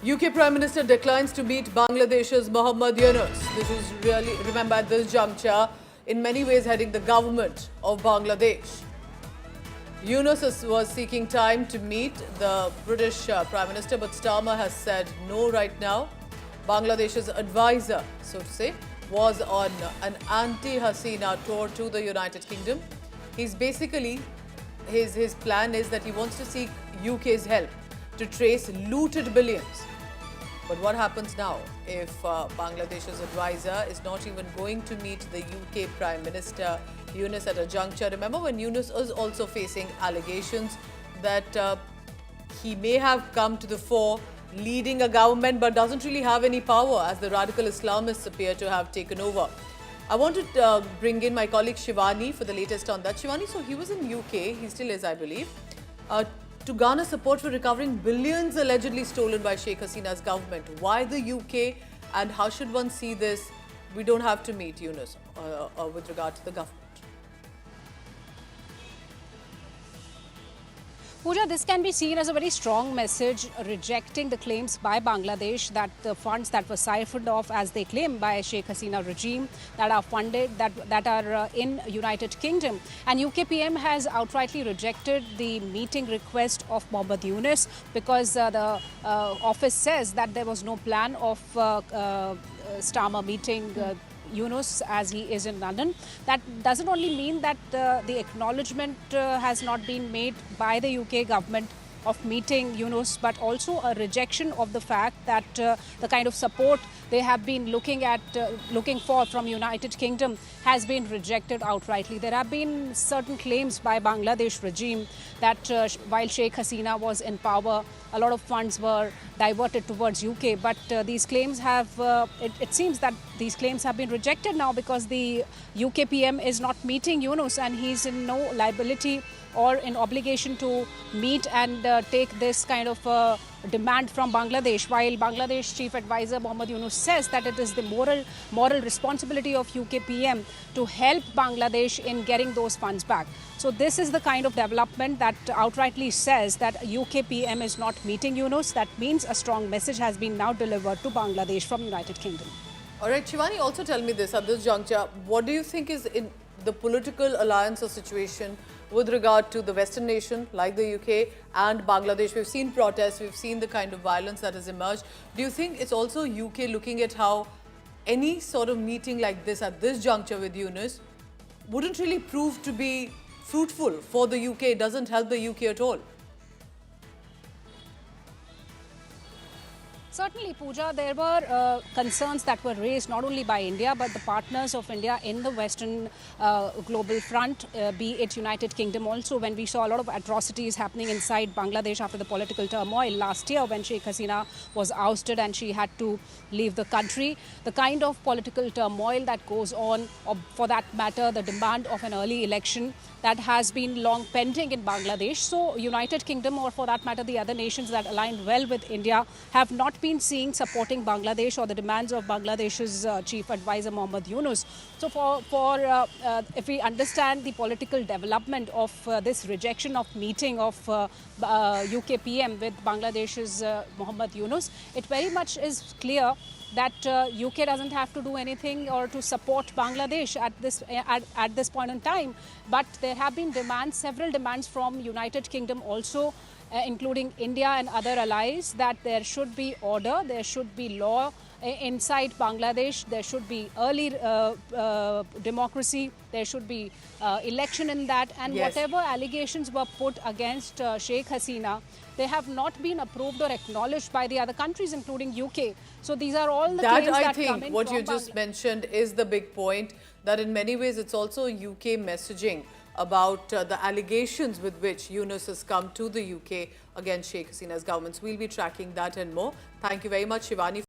UK Prime Minister declines to meet Bangladesh's Mohammad Yunus. This is really, remember, at this juncture, in many ways heading the government of Bangladesh. Yunus was seeking time to meet the British Prime Minister, but Starmer has said no right now. Bangladesh's advisor, so to say, was on an anti-Hasina tour to the United Kingdom. He's basically, his plan is that he wants to seek UK's help to trace looted billions. But what happens now if Bangladesh's advisor is not even going to meet the UK Prime Minister Yunus at a juncture? Remember when Yunus was also facing allegations that he may have come to the fore leading a government but doesn't really have any power, as the radical Islamists appear to have taken over. I want to bring in my colleague Shivani for the latest on that. Shivani, so he was in UK, he still is, I believe, to garner support for recovering billions allegedly stolen by Sheikh Hasina's government. Why the UK, and how should one see this? We don't have to meet Yunus with regard to the government. Pooja, this can be seen as a very strong message rejecting the claims by Bangladesh that the funds that were siphoned off, as they claim, by Sheikh Hasina regime that are funded, that are in United Kingdom. And UK PM has outrightly rejected the meeting request of Mohammad Yunus because the office says that there was no plan of Starmer meeting Yunus as he is in London. That doesn't only mean that the acknowledgement has not been made by the UK government of meeting Yunus, but also a rejection of the fact that the kind of support they have been looking for from United Kingdom has been rejected outrightly. There have been certain claims by Bangladesh regime that while Sheikh Hasina was in power, a lot of funds were diverted towards UK. But these claims have, it seems that these claims have been rejected now because the UK PM is not meeting Yunus and he's in no liability or in obligation to meet and take this kind of demand from Bangladesh, while Bangladesh Chief Advisor Mohammad Yunus says that it is the moral responsibility of UK PM to help Bangladesh in getting those funds back. So this is the kind of development that outrightly says that UK PM is not meeting Yunus. That means a strong message has been now delivered to Bangladesh from United Kingdom. All right, Shivani, also tell me this at this juncture. What do you think is in the political alliance or situation with regard to the Western nation like the UK and Bangladesh? We've seen protests, we've seen the kind of violence that has emerged. Do you think it's also UK looking at how any sort of meeting like this at this juncture with Yunus wouldn't really prove to be fruitful for the UK? It doesn't help the UK at all. Certainly, Pooja, there were concerns that were raised not only by India, but the partners of India in the Western global front, be it United Kingdom also, when we saw a lot of atrocities happening inside Bangladesh after the political turmoil last year when Sheikh Hasina was ousted and she had to leave the country. The kind of political turmoil that goes on, or for that matter, the demand of an early election that has been long pending in Bangladesh. So United Kingdom, or for that matter, the other nations that align well with India, have not been seen supporting Bangladesh or the demands of Bangladesh's chief advisor Mohammad Yunus. So if we understand the political development of this rejection of meeting of UK PM with Bangladesh's Mohammad Yunus, it very much is clear that UK doesn't have to do anything or to support Bangladesh at this point in time. But there have been demands, several demands from United Kingdom also, including India and other allies, that there should be order, there should be law inside Bangladesh, there should be early democracy, there should be election in that, and yes, whatever allegations were put against Sheikh Hasina, they have not been approved or acknowledged by the other countries, including UK. So these are all the claims that come in. I think what you just mentioned is the big point, that in many ways it's also UK messaging about the allegations with which Yunus has come to the UK against Sheikh Hasina's governments. We'll be tracking that and more. Thank you very much, Shivani.